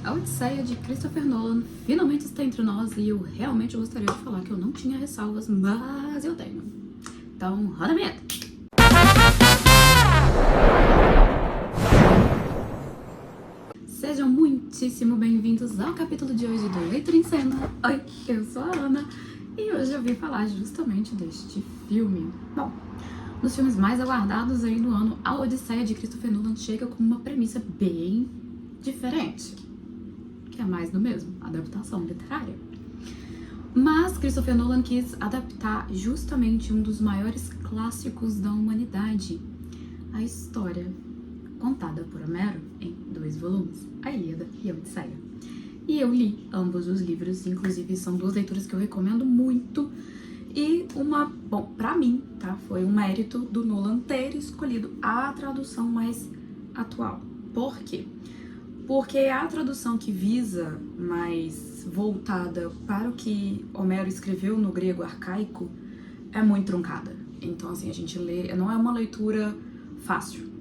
A Odisseia de Christopher Nolan finalmente está entre nós e eu realmente gostaria de falar que eu não tinha ressalvas, mas eu tenho. Então, roda a vinheta! Sejam muitíssimo bem-vindos ao capítulo de hoje do Leitura em Cena. Oi, eu sou a Ana e hoje eu vim falar justamente deste filme. Bom, nos filmes mais aguardados aí do ano, a Odisseia de Christopher Nolan chega com uma premissa bem diferente, que é mais do mesmo, adaptação literária. Mas Christopher Nolan quis adaptar justamente um dos maiores clássicos da humanidade, a história contada por Homero em 2 volumes, a Ilíada e a Odisseia. E eu li ambos os livros, inclusive são 2 leituras que eu recomendo muito. E bom, pra mim, tá, foi um mérito do Nolan ter escolhido a tradução mais atual. Por quê? Porque a tradução que visa mais voltada para o que Homero escreveu no grego arcaico é muito truncada. Então, assim, a gente lê, não é uma leitura fácil.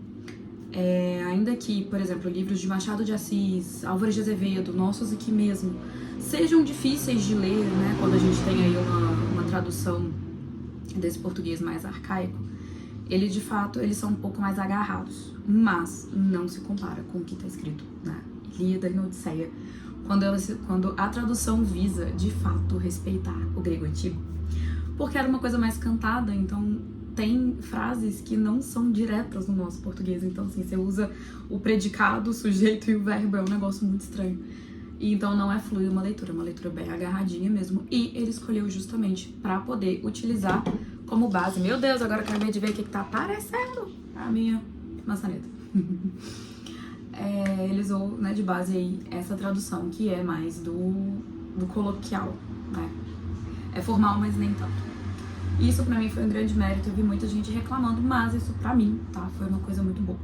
Ainda que, por exemplo, livros de Machado de Assis, Álvares de Azevedo, nossos aqui mesmo, sejam difíceis de ler, né, quando a gente tem aí uma tradução desse português mais arcaico, de fato, eles são um pouco mais agarrados, mas não se compara com o que está escrito na Ilíada e na Odisseia, quando a tradução visa, de fato, respeitar o grego antigo. Porque era uma coisa mais cantada, então tem frases que não são diretas no nosso português, então assim, você usa o predicado, o sujeito e o verbo, é um negócio muito estranho. E então não é fluida uma leitura bem agarradinha mesmo, e ele escolheu justamente para poder utilizar como base. Meu Deus, agora eu acabei de ver o que tá aparecendo a minha maçaneta. Ele usou, né, de base aí essa tradução, que é mais do coloquial, né? É formal, mas nem tanto. Isso pra mim foi um grande mérito, eu vi muita gente reclamando, mas isso pra mim, tá, foi uma coisa muito boa.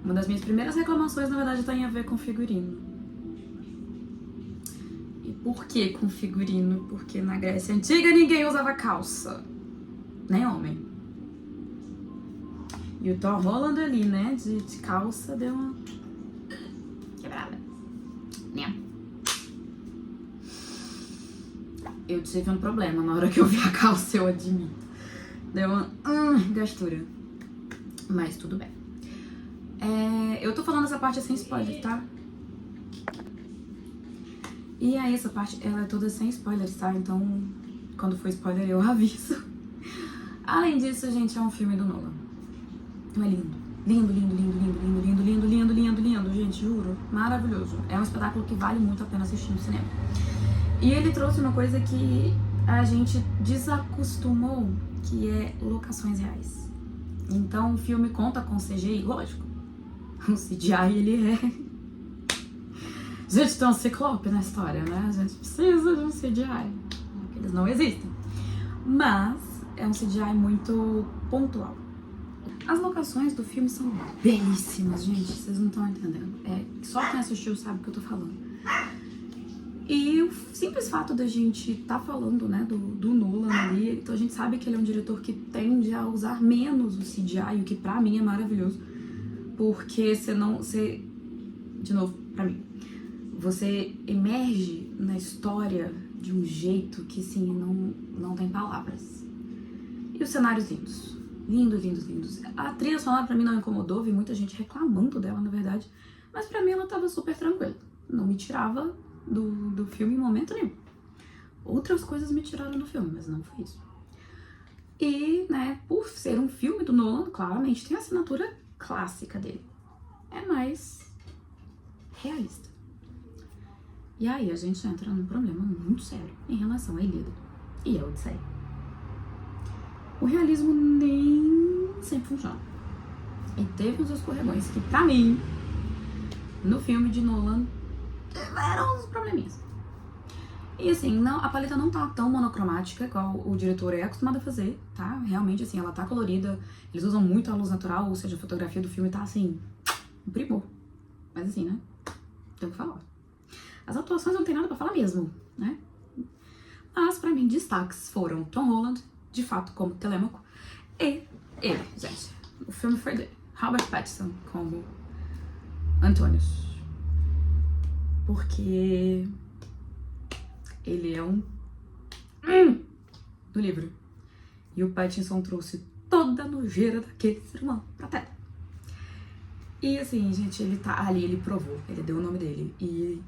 Uma das minhas primeiras reclamações, na verdade, tem a ver com figurino. E por que com figurino? Porque na Grécia Antiga ninguém usava calça, nem homem. E o Tom Holland ali, né, de calça, deu uma quebrada. Né? Eu tive um problema na hora que eu vi a calça, eu admito. Deu uma gastura. Mas tudo bem. Eu tô falando essa parte sem spoiler, tá? E aí essa parte, ela é toda sem spoilers, tá? Então, quando for spoiler, eu aviso. Além disso, gente, é um filme do Nolan. Então é lindo. Lindo, lindo, lindo, lindo, lindo, lindo, lindo, lindo, lindo, lindo, gente, juro. Maravilhoso. É um espetáculo que vale muito a pena assistir no cinema. E ele trouxe uma coisa que a gente desacostumou, que é locações reais. Então o filme conta com CGI, lógico. O CGI, ele é... Gente, tem um ciclope na história, né? A gente precisa de um CGI. Eles não existem. Mas é um CGI muito pontual. As locações do filme são belíssimas, gente. Vocês não estão entendendo. Só quem assistiu sabe o que eu tô falando. E o simples fato da gente tá falando, né, do Nolan ali, então a gente sabe que ele é um diretor que tende a usar menos o CGI, o que pra mim é maravilhoso, porque de novo, pra mim, você emerge na história de um jeito que, assim, não tem palavras. E os cenários lindos. Lindos, lindos, lindos. A trilha sonora pra mim não incomodou, vi muita gente reclamando dela, na verdade, mas pra mim ela tava super tranquila. Não me tirava do filme em momento nenhum. Outras coisas me tiraram do filme, mas não foi isso. E, né, por ser um filme do Nolan, claramente tem a assinatura clássica dele. É mais realista. E aí a gente entra num problema muito sério em relação à Ilíada e a Odisseia. O realismo nem sempre funciona. E teve uns escorregões que, pra mim, no filme de Nolan, tiveram uns probleminhas. E assim, a paleta não tá tão monocromática igual o diretor é acostumado a fazer, tá? Realmente, assim, ela tá colorida, eles usam muito a luz natural, ou seja, a fotografia do filme tá, assim, um primor. Mas assim, né? Tem o que falar. As atuações não tem nada pra falar mesmo, né? Mas, pra mim, destaques foram Tom Holland, de fato, como Telêmaco, e ele, gente. O filme foi dele. Robert Pattinson como Antônios. porque ele é um do livro. E o Pattinson trouxe toda a nojeira daquele ser humano pra tela. E assim, gente, ele tá ali, ele provou, ele deu o nome dele. E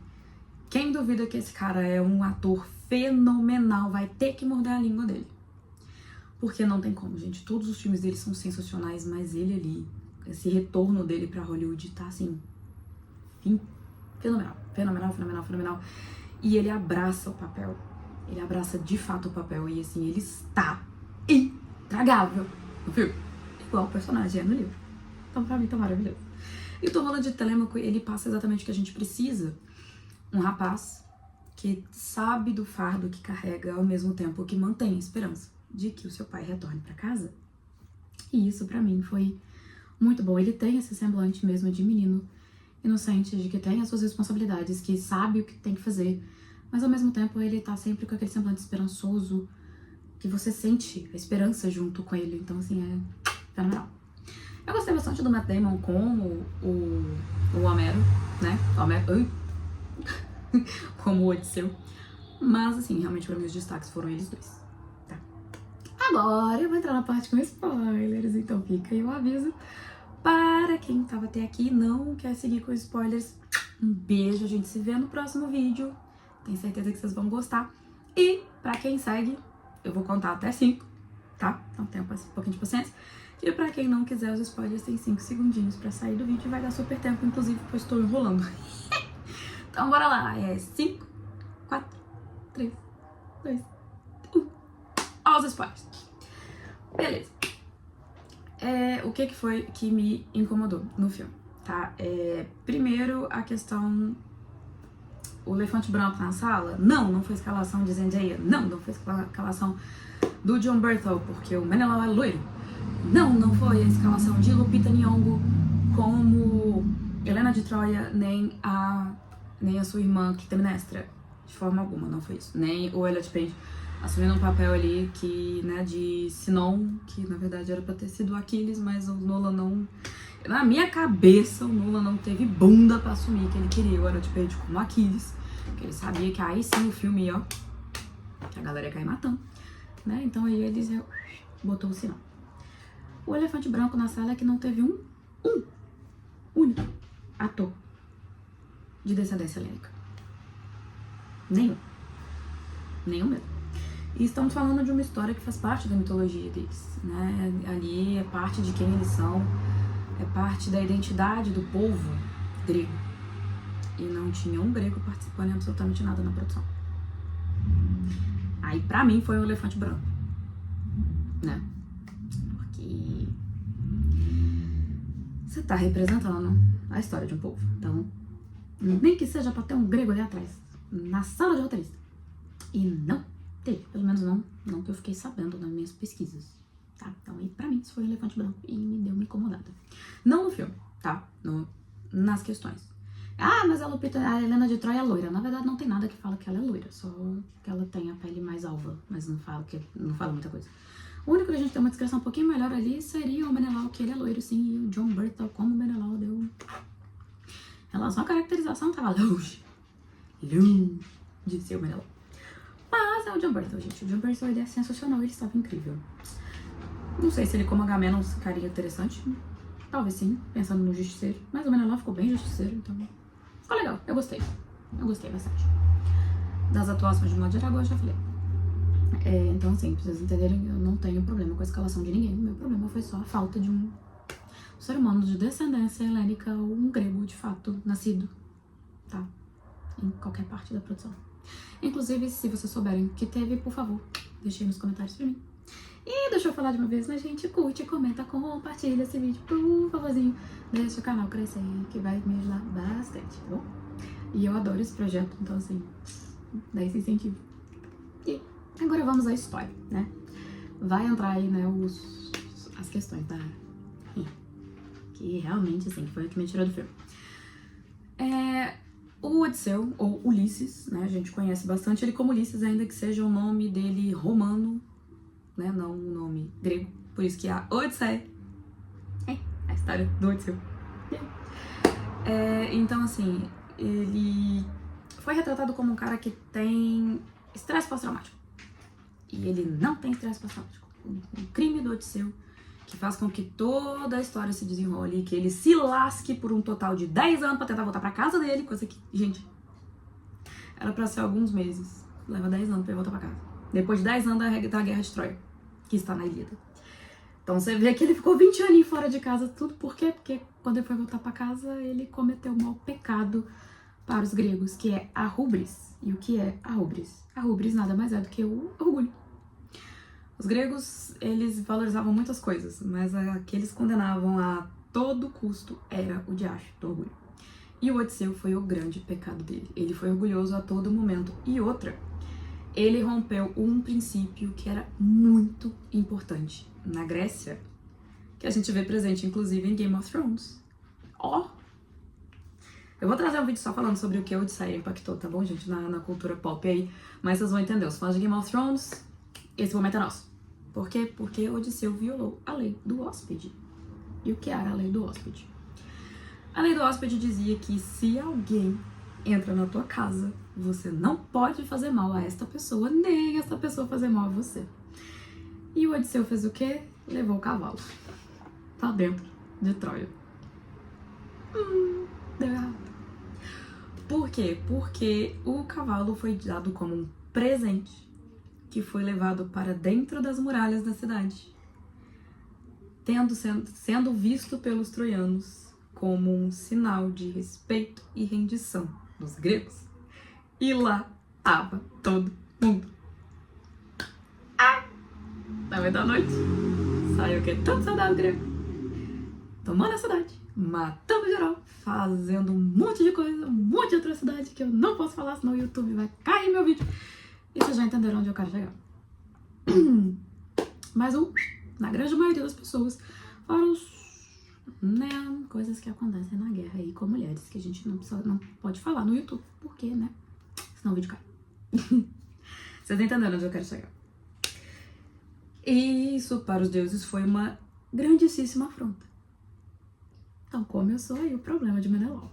quem duvida que esse cara é um ator fenomenal vai ter que morder a língua dele. Porque não tem como, gente. Todos os filmes dele são sensacionais, mas ele ali, esse retorno dele pra Hollywood tá assim, fenomenal, fenomenal, fenomenal, fenomenal. E ele abraça o papel. Ele abraça de fato o papel. E assim, ele está intragável no filme. Igual o personagem é no livro. Então pra mim tá maravilhoso. E o Tom Holland de Telêmaco, ele passa exatamente o que a gente precisa. Um rapaz que sabe do fardo que carrega, ao mesmo tempo que mantém a esperança de que o seu pai retorne pra casa. E isso pra mim foi muito bom. Ele tem esse semblante mesmo de menino inocente, de que tem as suas responsabilidades, que sabe o que tem que fazer, mas ao mesmo tempo ele tá sempre com aquele semblante esperançoso, que você sente a esperança junto com ele. Então assim, é fenomenal. Eu gostei bastante do Matt Damon como o Homero, né? Como o Odisseu. Mas assim, realmente pra mim os destaques foram eles dois. Tá. Agora eu vou entrar na parte com spoilers, então fica aí o aviso. Para quem tava até aqui e não quer seguir com spoilers, um beijo, a gente se vê no próximo vídeo. Tenho certeza que vocês vão gostar. E pra quem segue, eu vou contar até 5, tá? Então tenha um pouquinho de paciência. E pra quem não quiser os spoilers, tem 5 segundinhos pra sair do vídeo. Vai dar super tempo, inclusive, porque eu estou enrolando. Então bora lá. É 5, 4, 3, 2, 1. Ó os spoilers. Beleza. O que foi que me incomodou no filme, tá? Primeiro, a questão... O elefante branco na sala? Não foi escalação de Zendaya. Não foi escalação do Jon Bernthal, porque o Menelau é loiro. Não foi a escalação de Lupita Nyong'o como Helena de Troia, nem a sua irmã Clytemnestra. De forma alguma, não foi isso. Nem o Elliot Page assumindo um papel ali que, né, de Sinon, que na verdade era pra ter sido Aquiles, mas o Nolan não... Na minha cabeça, o Nolan não teve bunda pra assumir que ele queria o Elliot Page como Aquiles, porque ele sabia que aí sim o filme ia, ó, que a galera ia cair matando, né? Então aí eles botou o Sinon. O elefante branco na sala é que não teve um único ator de descendência helênica. Nenhum mesmo. E estamos falando de uma história que faz parte da mitologia deles, né? Ali é parte de quem eles são, é parte da identidade do povo grego. E não tinha um grego participando em absolutamente nada na produção. Aí pra mim foi o elefante branco, né? Porque você tá representando a história de um povo. Então, nem que seja pra ter um grego ali atrás, na sala de roteirista. E não teve, pelo menos não que eu fiquei sabendo nas minhas pesquisas, tá? Então aí pra mim isso foi o elefante branco e me deu uma incomodada. Não no filme, tá? Nas questões. Ah, mas a Helena de Troia é loira. Na verdade não tem nada que fala que ela é loira, só que ela tem a pele mais alva, mas não fala muita coisa. O único que a gente tem uma descrição um pouquinho melhor ali seria o Menelau, que ele é loiro sim, e o Jon Bernthal como o Menelau deu... Em relação à caracterização tava longe de ser o Menelau. Mas é o Jon Bernthal, gente. O Jon Bernthal, ele é sensacional, ele estava incrível. Não sei se ele como Agamenon ficaria interessante. Talvez sim, pensando no Justiceiro. Mas o Menelau ficou bem Justiceiro, então... Ficou legal, eu gostei. Eu gostei bastante. Das atuações de modo geral, agora eu já falei. Então, assim, pra vocês entenderem, eu não tenho problema com a escalação de ninguém. O meu problema foi só a falta de um ser humano de descendência helênica ou um grego, de fato, nascido, tá? Em qualquer parte da produção. Inclusive, se vocês souberem que teve, por favor, deixem nos comentários pra mim. E deixa eu falar de uma vez, mas gente, curte, comenta, compartilha esse vídeo, por favorzinho. Deixa o canal crescer, que vai me ajudar bastante, tá bom? E eu adoro esse projeto, então assim, dá esse incentivo. E agora vamos à história, né? Vai entrar aí, né, as questões, tá? Que realmente, assim, foi o que me tirou do filme. O Odisseu, ou Ulisses, né, a gente conhece bastante ele como Ulisses, ainda que seja o nome dele romano, né, não o nome grego, por isso que a Odisseia a história do Odisseu. Então, assim, ele foi retratado como um cara que tem estresse pós-traumático. E ele não tem estresse pós-traumático. Um crime do Odisseu que faz com que toda a história se desenrole e que ele se lasque por um total de 10 anos pra tentar voltar pra casa dele, coisa que, gente, era pra ser alguns meses. Leva 10 anos pra ele voltar pra casa. Depois de 10 anos da Guerra de Troia, que está na Ilíada. Então você vê que ele ficou 20 aninhos fora de casa, tudo por quê? Porque quando ele foi voltar pra casa, ele cometeu um mau pecado para os gregos, que é a hubris. E o que é a hubris? A hubris nada mais é do que o orgulho. Os gregos, eles valorizavam muitas coisas, mas a que eles condenavam a todo custo era o diacho do orgulho. E o Odisseu foi o grande pecado dele. Ele foi orgulhoso a todo momento. E outra, ele rompeu um princípio que era muito importante na Grécia, que a gente vê presente, inclusive, em Game of Thrones. Ó! Eu vou trazer um vídeo só falando sobre o que o Odisseia impactou, tá bom, gente? Na cultura pop aí. Mas vocês vão entender. Os fãs de Game of Thrones, esse momento é nosso. Por quê? Porque Odisseu violou a lei do hóspede. E o que era a lei do hóspede? A lei do hóspede dizia que se alguém entra na tua casa, você não pode fazer mal a esta pessoa, nem esta pessoa fazer mal a você. E o Odisseu fez o quê? Levou o cavalo. Tá dentro de Troia. Deu errado. Por quê? Porque o cavalo foi dado como um presente que foi levado para dentro das muralhas da cidade, sendo visto pelos troianos como um sinal de respeito e rendição dos gregos. E lá tava todo mundo. Na meia da noite, saiu o quê? Todo soldado grego, tomando a cidade, matando geral, fazendo um monte de coisa, um monte de atrocidade que eu não posso falar, senão o YouTube vai cair meu vídeo. E vocês já entenderam onde eu quero chegar. Mas na grande maioria das pessoas foram coisas que acontecem na guerra aí com mulheres que a gente não pode falar no YouTube. Por quê, né? Senão o vídeo cai. Vocês entenderam onde eu quero chegar. E isso para os deuses foi uma grandíssima afronta. Então começou aí o problema de Menelau.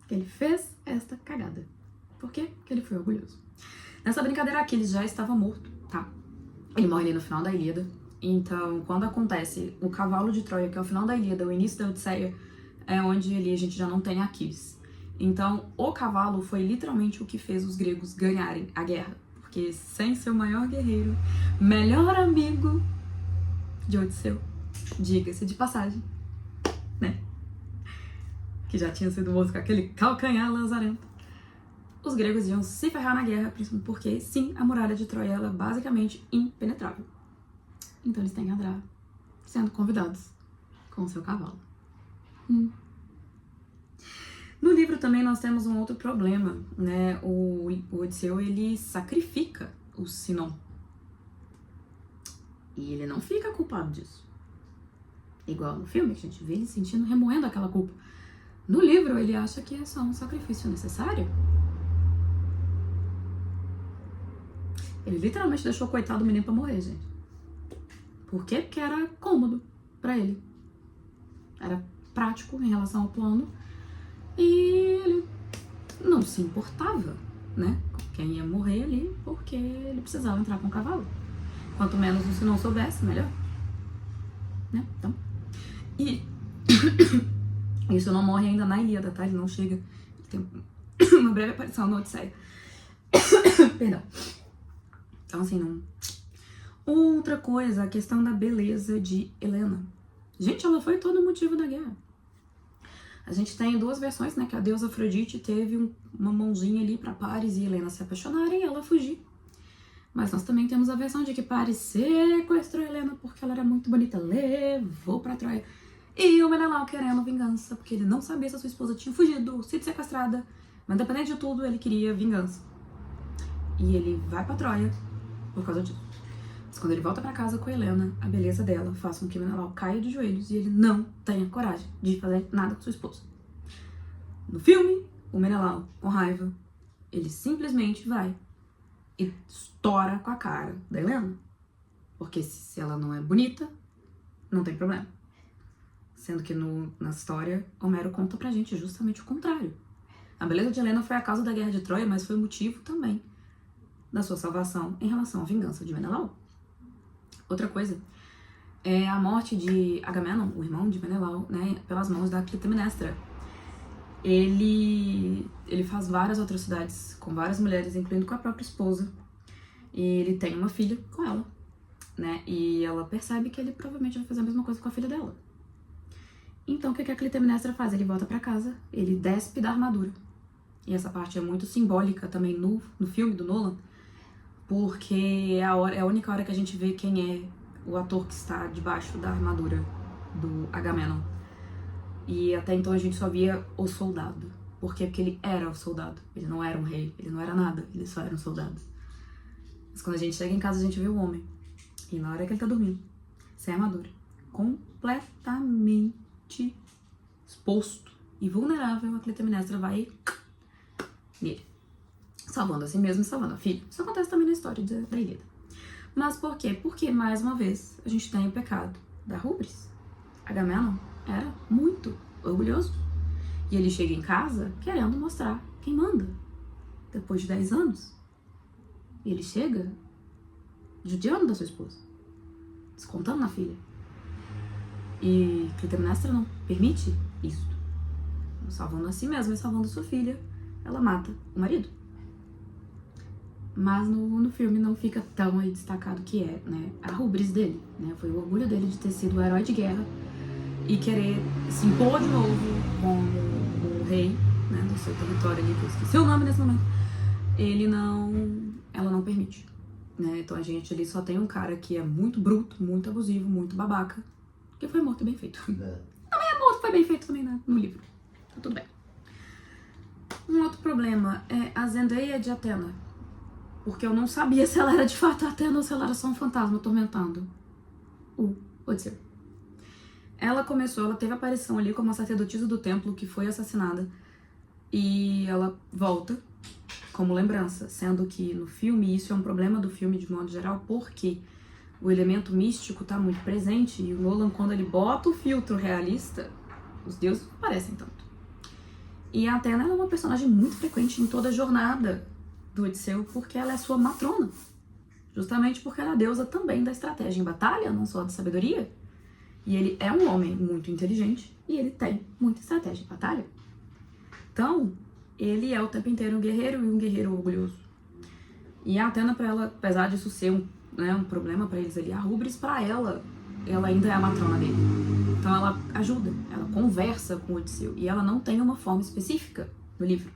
Que ele fez esta cagada. Por quê? Porque ele foi orgulhoso. Nessa brincadeira aqui, ele já estava morto, tá? Ele morre ali no final da Ilíada. Então, quando acontece o cavalo de Troia, que é o final da Ilíada, o início da Odisseia, é onde ali a gente já não tem Aquiles. Então, o cavalo foi literalmente o que fez os gregos ganharem a guerra. Porque sem seu maior guerreiro, melhor amigo de Odisseu, diga-se de passagem, né? Que já tinha sido morto com aquele calcanhar lazarento. Os gregos iam se ferrar na guerra, principalmente porque, sim, a muralha de Troia ela é basicamente impenetrável. Então eles têm que entrar sendo convidados com o seu cavalo. No livro também nós temos um outro problema, né? O Odisseu, ele sacrifica o Sinon. E ele não fica culpado disso. Igual no filme, que a gente vê ele remoendo aquela culpa. No livro, ele acha que é só um sacrifício necessário. Ele literalmente deixou o coitado do menino pra morrer, gente. Por quê? Porque era cômodo pra ele. Era prático em relação ao plano. E ele não se importava, né? Quem ia morrer ali, porque ele precisava entrar com o cavalo. Quanto menos se não soubesse, melhor. Né? Então. E isso não morre ainda na Ilíada, tá? Ele não chega. Ele tem uma breve aparição na Odisseia. Perdão. Então, assim, não. Outra coisa, a questão da beleza de Helena. Gente, ela foi todo o motivo da guerra. A gente tem duas versões, né? Que a deusa Afrodite teve uma mãozinha ali pra Paris e Helena se apaixonarem e ela fugir. Mas nós também temos a versão de que Paris sequestrou Helena porque ela era muito bonita, levou pra Troia. E o Menelau querendo vingança, porque ele não sabia se a sua esposa tinha fugido, sido sequestrada. Mas independente de tudo, ele queria vingança. E ele vai pra Troia por causa disso. Mas quando ele volta pra casa com a Helena, a beleza dela faz com que Menelau caia de joelhos e ele não tenha coragem de fazer nada com sua esposa. No filme, o Menelau, com raiva, ele simplesmente vai e estoura com a cara da Helena. Porque se ela não é bonita, não tem problema. Sendo que na história, Homero conta pra gente justamente o contrário. A beleza de Helena foi a causa da guerra de Troia, mas foi o motivo também da sua salvação em relação à vingança de Menelau. Outra coisa é a morte de Agamenon, o irmão de Menelau, né, pelas mãos da Clitemnestra. Ele faz várias atrocidades com várias mulheres, incluindo com a própria esposa. E ele tem uma filha com ela, né? E ela percebe que ele provavelmente vai fazer a mesma coisa com a filha dela. Então, o que a Clitemnestra faz? Ele volta pra casa, ele despe da armadura. E essa parte é muito simbólica também no filme do Nolan, porque é a única hora que a gente vê quem é o ator que está debaixo da armadura do Agamenon. E até então a gente só via o soldado. Por quê? Porque ele era o soldado. Ele não era um rei, ele não era nada, ele só era um soldado. Mas quando a gente chega em casa, a gente vê o homem. E na hora que ele tá dormindo, sem armadura, completamente exposto e vulnerável, a Clitemnestra vai nele, salvando a si mesmo e salvando a filha. Isso acontece também na história da Ilíada. Mas por quê? Porque, mais uma vez, a gente tem o pecado da Rubris. Agamenon era muito orgulhoso. E ele chega em casa querendo mostrar quem manda. Depois de 10 anos. E ele chega judiando da sua esposa. Descontando na filha. E Clitemnestra não permite isso. Salvando a si mesma e salvando sua filha, ela mata o marido. Mas no filme não fica tão aí destacado que é, né, a rubris dele, né? Foi o orgulho dele de ter sido o herói de guerra e querer se impor de novo como o rei, né, do seu território ali, que eu esqueci o nome nesse momento. Ela não permite, né? Então a gente ali só tem um cara que é muito bruto, muito abusivo, muito babaca, que foi morto e bem feito. Também é morto, foi bem feito também, né, no livro. Então, tudo bem. Um outro problema é a Zendaya de Atena. Porque eu não sabia se ela era de fato a Atena ou se ela era só um fantasma atormentando o Odisseu. Ela teve aparição ali como a sacerdotisa do templo que foi assassinada. E ela volta como lembrança, sendo que no filme, isso é um problema do filme de modo geral, porque o elemento místico tá muito presente e o Nolan, quando ele bota o filtro realista, os deuses não parecem tanto. E a Atena é uma personagem muito frequente em toda a jornada do Odisseu, porque ela é sua matrona. Justamente porque ela é a deusa também da estratégia em batalha, não só da sabedoria. E ele é um homem muito inteligente e ele tem muita estratégia em batalha. Então, ele é o tempo inteiro um guerreiro e um guerreiro orgulhoso. E a Atena, pra ela, apesar disso ser um problema pra eles ali, a Rubris, pra ela ainda é a matrona dele. Então ela ajuda, ela conversa com o Odisseu. E ela não tem uma forma específica no livro.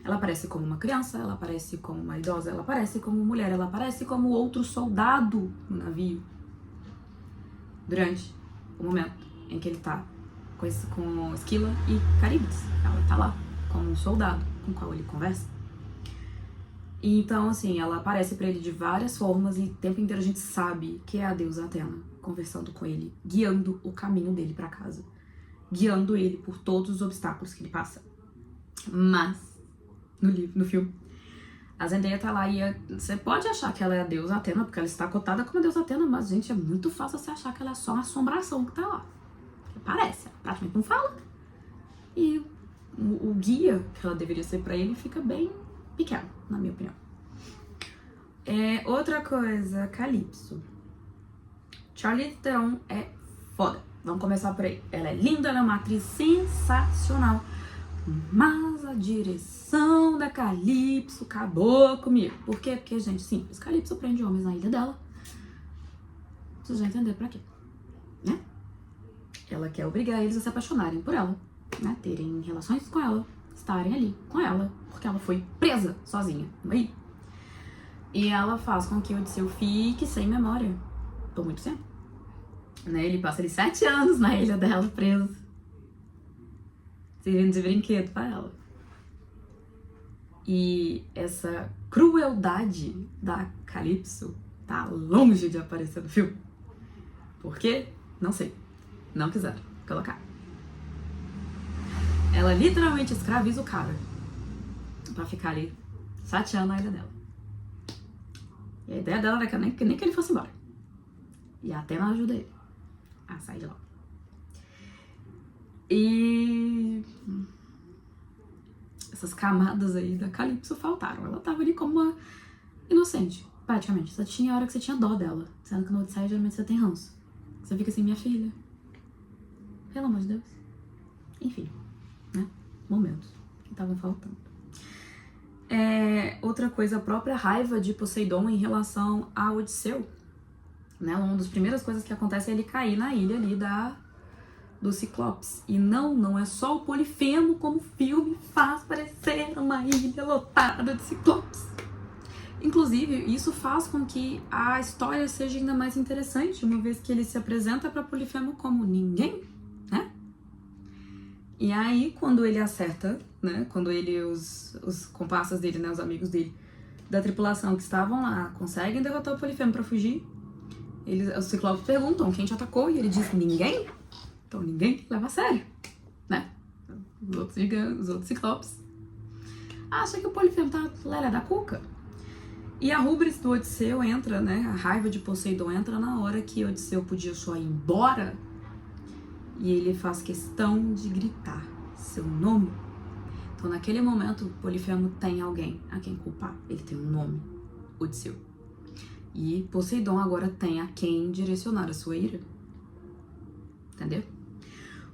Ela aparece como uma criança, ela aparece como uma idosa, ela aparece como mulher, ela aparece como outro soldado no navio. Durante o momento em que ele tá com Esquila e Caríbdis. Ela tá lá como um soldado com o qual ele conversa. E então, assim, ela aparece pra ele de várias formas e o tempo inteiro a gente sabe que é a deusa Atena conversando com ele, guiando o caminho dele pra casa, guiando ele por todos os obstáculos que ele passa. Mas, no filme, a Zendaya tá lá e você pode achar que ela é a deusa Atena, porque ela está cotada como a deusa Atena, mas, gente, é muito fácil você achar que ela é só uma assombração que tá lá. Porque parece, ela praticamente não fala. E o guia que ela deveria ser pra ele fica bem pequeno, na minha opinião. Outra coisa, Calypso. Charlize Theron é foda. Vamos começar por aí. Ela é linda, ela é uma atriz sensacional. Mas a direção da Calypso acabou comigo. Por quê? Porque, gente, simples. Calypso prende homens na ilha dela. Vocês já entenderam pra quê, né? Ela quer obrigar eles a se apaixonarem por ela, né? Terem relações com ela, estarem ali com ela, porque ela foi presa sozinha no ilha. E ela faz com que o Odisseu fique sem memória por muito tempo, né? Ele passa ali 7 anos na ilha dela, preso, servindo de brinquedo pra ela. E essa crueldade da Calypso tá longe de aparecer no filme. Por quê? Não sei. Não quiseram colocar. Ela literalmente escraviza o cara pra ficar ali 7 anos na ilha dela. E a ideia dela era que nem que ele fosse embora. E a Atena ajuda ele a sair de lá. E essas camadas aí da Calypso faltaram. Ela tava ali como uma inocente, praticamente. Só tinha a hora que você tinha dó dela. Sendo que no Odisseia, geralmente, você tem ranço. Você fica assim, minha filha. Pelo amor de Deus. Enfim, né? Momentos que estavam faltando. Outra coisa, a própria raiva de Poseidon em relação a Odisseu. Né? Uma das primeiras coisas que acontece é ele cair na ilha ali do Ciclopes. E não é só o Polifemo, como o filme faz parecer uma ilha lotada de Ciclopes. Inclusive, isso faz com que a história seja ainda mais interessante, uma vez que ele se apresenta para Polifemo como ninguém, né? E aí, quando ele acerta, né? Quando ele, os comparsas dele, né? Os amigos dele, da tripulação que estavam lá, conseguem derrotar o Polifemo para fugir, os Ciclopes perguntam quem te atacou, e ele diz, ninguém? Então ninguém leva a sério, né? Os outros Ciclopes acham que o Polifemo tá lelé da cuca. E a rubris do Odisseu entra, né? A raiva de Poseidon entra na hora que Odisseu podia só ir embora. E ele faz questão de gritar seu nome. Então naquele momento, Polifemo tem alguém a quem culpar. Ele tem um nome, Odisseu. E Poseidon agora tem a quem direcionar a sua ira. Entendeu?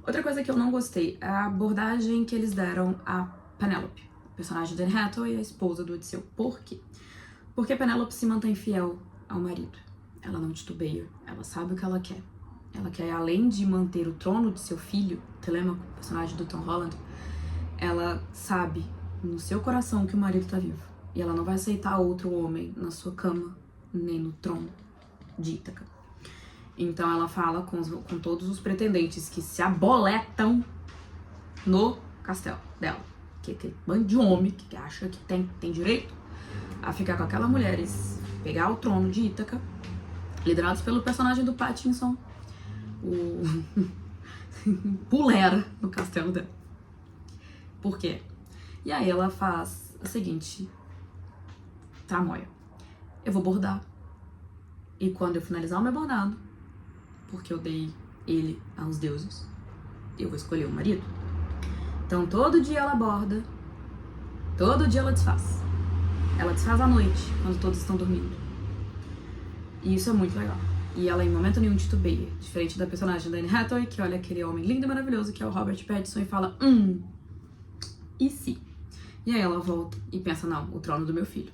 Outra coisa que eu não gostei é a abordagem que eles deram a Penélope, personagem de Anne Hathaway, a esposa do Odisseu. Por quê? Porque Penélope se mantém fiel ao marido. Ela não titubeia, ela sabe o que ela quer. Ela quer, além de manter o trono de seu filho, Telêmaco, personagem do Tom Holland, ela sabe no seu coração que o marido tá vivo. E ela não vai aceitar outro homem na sua cama, nem no trono de Ítaca. Então ela fala com todos os pretendentes que se aboletam no castelo dela. Que é aquele bando de homem que acha que tem direito a ficar com aquela mulher e pegar o trono de Ítaca, liderados pelo personagem do Pattinson, o pulera no castelo dela. Por quê? E aí ela faz a seguinte tramóia. Eu vou bordar. E quando eu finalizar o meu bordado, porque eu dei ele aos deuses, eu vou escolher o marido. Então todo dia ela borda, todo dia ela desfaz. Ela desfaz à noite, quando todos estão dormindo. E isso é muito legal. E ela em momento nenhum titubeia, diferente da personagem da Anne Hathaway, que olha aquele homem lindo e maravilhoso que é o Robert Pattinson e fala, e se? E aí ela volta e pensa, não, o trono do meu filho.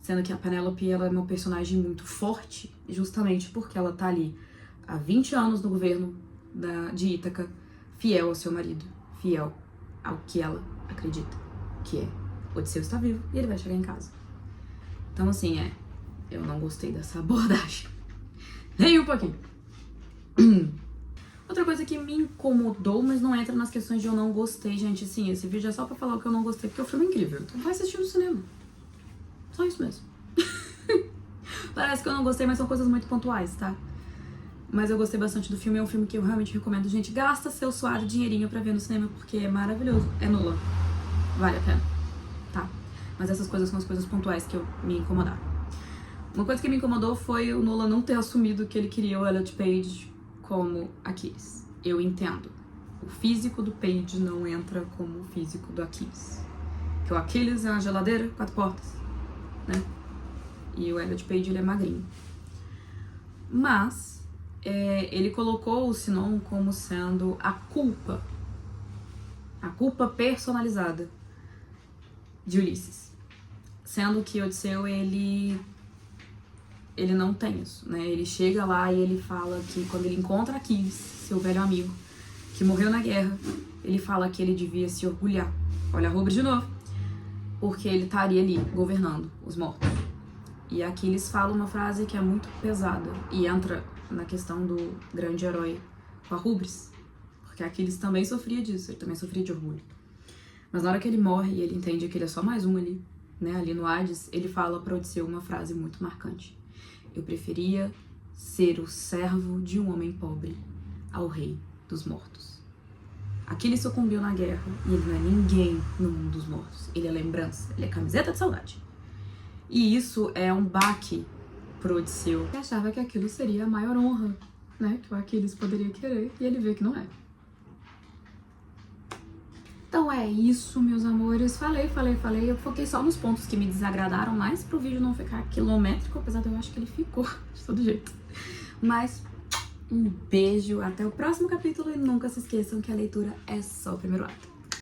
Sendo que a Penélope, ela é uma personagem muito forte, justamente porque ela tá ali há 20 anos no governo de Ítaca, fiel ao seu marido, fiel ao que ela acredita, que é Odisseu está vivo e ele vai chegar em casa. Então assim, eu não gostei dessa abordagem. Nem um pouquinho. Outra coisa que me incomodou, mas não entra nas questões de eu não gostei, gente, assim, esse vídeo é só pra falar o que eu não gostei, porque o filme é incrível, então vai assistir no cinema. Só isso mesmo. Parece que eu não gostei, mas são coisas muito pontuais, tá? Mas eu gostei bastante do filme, é um filme que eu realmente recomendo. Gente, gasta seu suado dinheirinho pra ver no cinema, porque é maravilhoso. É Nolan. Vale a pena, tá? Mas essas coisas são as coisas pontuais que me incomodaram. Uma coisa que me incomodou foi o Nolan não ter assumido que ele queria o Elliot Page como Aquiles. Eu entendo. O físico do Page não entra como o físico do Aquiles. Que o Aquiles é uma geladeira, 4 portas, né? E o Elliot Page, ele é magrinho. Mas ele colocou o Sinon como sendo a culpa personalizada de Ulisses. Sendo que Odisseu, ele não tem isso, né? Ele chega lá e ele fala que quando ele encontra Aquiles, seu velho amigo, que morreu na guerra, ele fala que ele devia se orgulhar. Olha a rubro de novo. Porque ele estaria ali, governando os mortos. E Aquiles fala uma frase que é muito pesada e entra na questão do grande herói com a rubris. Porque Aquiles também sofria disso, ele também sofria de orgulho. Mas na hora que ele morre e ele entende que ele é só mais um ali, né, ali no Hades, ele fala para Odisseu uma frase muito marcante. Eu preferia ser o servo de um homem pobre ao rei dos mortos. Aquiles sucumbiu na guerra e ele não é ninguém no mundo dos mortos. Ele é lembrança, ele é camiseta de saudade. E isso é um baque pro Odisseu, que achava que aquilo seria a maior honra, né, que o Aquiles poderia querer, e ele vê que não é. Então é isso, meus amores. Falei. Eu foquei só nos pontos que me desagradaram mais pro vídeo não ficar quilométrico, apesar de eu acho que ele ficou de todo jeito. Mas um beijo, até o próximo capítulo e nunca se esqueçam que a leitura é só o primeiro ato.